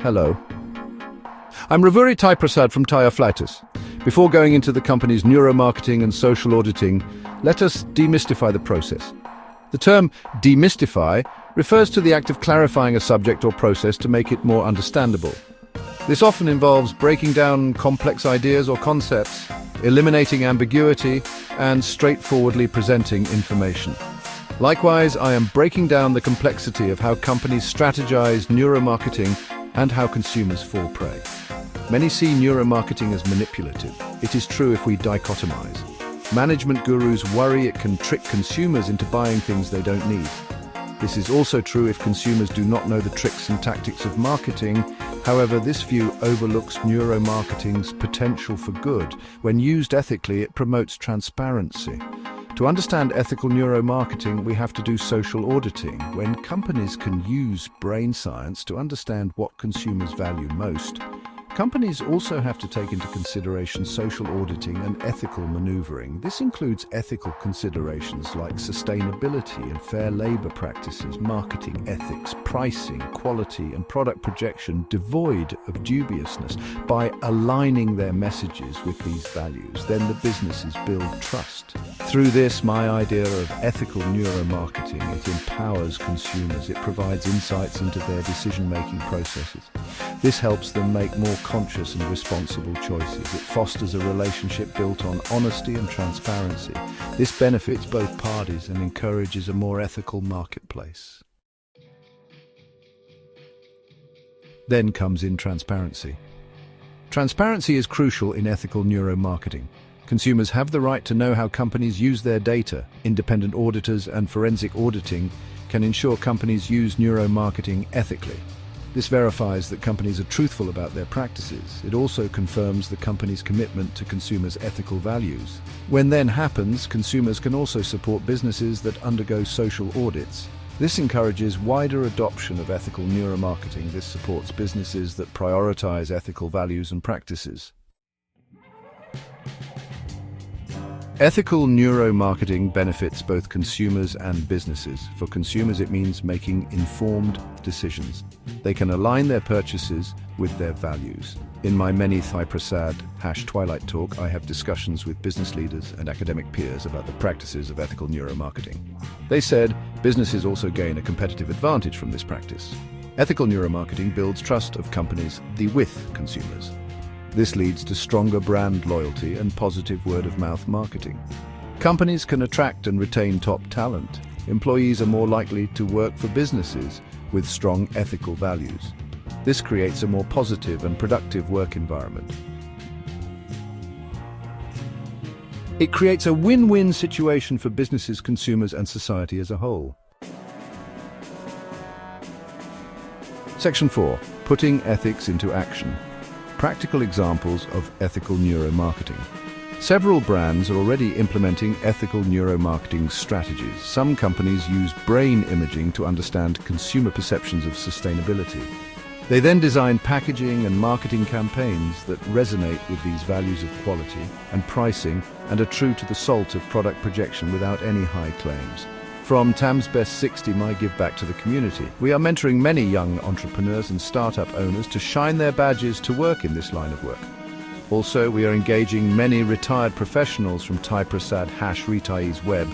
Hello. I'm Thai Prasad from Thai Afflatus. Before going into the company's neuromarketing and social auditing, let us demystify the process. The term demystify refers to the act of clarifying a subject or process to make it more understandable. This often involves breaking down complex ideas or concepts, eliminating ambiguity, and straightforwardly presenting information. Likewise, I am breaking down the complexity of how companies strategize neuromarketing and how consumers fall prey. Many see neuromarketing as manipulative. It is true if we dichotomize. Management gurus worry it can trick consumers into buying things they don't need. This is also true if consumers do not know the tricks and tactics of marketing. However, this view overlooks neuromarketing's potential for good. When used ethically, it promotes transparency. To understand ethical neuromarketing, we have to do social auditing. When companies can use brain science to understand what consumers value most, companies also have to take into consideration social auditing and ethical maneuvering. This includes ethical considerations like sustainability and fair labor practices, marketing ethics, pricing, quality, and product projection devoid of dubiousness. By aligning their messages with these values, then the businesses build trust. Through this, my idea of ethical neuromarketing, it empowers consumers. It provides insights into their decision-making processes. This helps them make more conscious and responsible choices. It fosters a relationship built on honesty and transparency. This benefits both parties and encourages a more ethical marketplace. Then comes in transparency. Transparency is crucial in ethical neuromarketing. Consumers have the right to know how companies use their data. Independent auditors and forensic auditing can ensure companies use neuromarketing ethically. This verifies that companies are truthful about their practices. It also confirms the company's commitment to consumers' ethical values. When then happens, consumers can also support businesses that undergo social audits. This encourages wider adoption of ethical neuromarketing. This supports businesses that prioritize ethical values and practices. Ethical neuromarketing benefits both consumers and businesses. For consumers, it means making informed decisions. They can align their purchases with their values. In my many Thai Prasad #Twilight talk, I have discussions with business leaders and academic peers about the practices of ethical neuromarketing. They said businesses also gain a competitive advantage from this practice. Ethical neuromarketing builds trust of companies with consumers. This leads to stronger brand loyalty and positive word-of-mouth marketing. Companies can attract and retain top talent. Employees are more likely to work for businesses with strong ethical values. This creates a more positive and productive work environment. It creates a win-win situation for businesses, consumers, and society as a whole. Section 4. Putting ethics into action. Practical examples of ethical neuromarketing. Several brands are already implementing ethical neuromarketing strategies. Some companies use brain imaging to understand consumer perceptions of sustainability. They then design packaging and marketing campaigns that resonate with these values of quality and pricing and are true to the salt of product projection without any high claims. From TAM's Best 60, my give back to the community, we are mentoring many young entrepreneurs and startup owners to shine their badges to work in this line of work. Also, we are engaging many retired professionals from Thai Prasad #Retai's web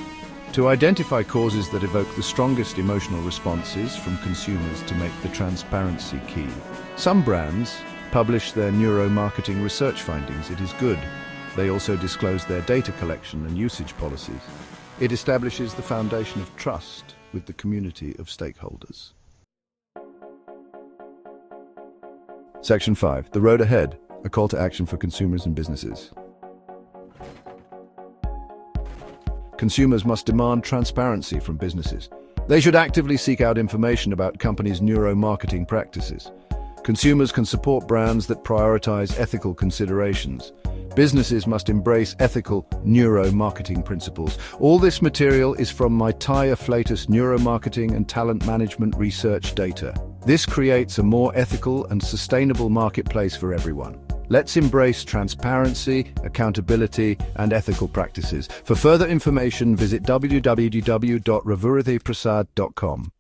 to identify causes that evoke the strongest emotional responses from consumers to make the transparency key. Some brands publish their neuromarketing research findings. It is good. They also disclose their data collection and usage policies. It establishes the foundation of trust with the community of stakeholders. Section 5. The road ahead, a call to action for consumers and businesses. Consumers must demand transparency from businesses. They should actively seek out information about companies' neuromarketing practices. Consumers can support brands that prioritize ethical considerations. Businesses must embrace ethical neuromarketing principles. All this material is from my Thai Afflatus neuromarketing and talent management research data. This creates a more ethical and sustainable marketplace for everyone. Let's embrace transparency, accountability, and ethical practices. For further information, visit www.ravuritheprasad.com.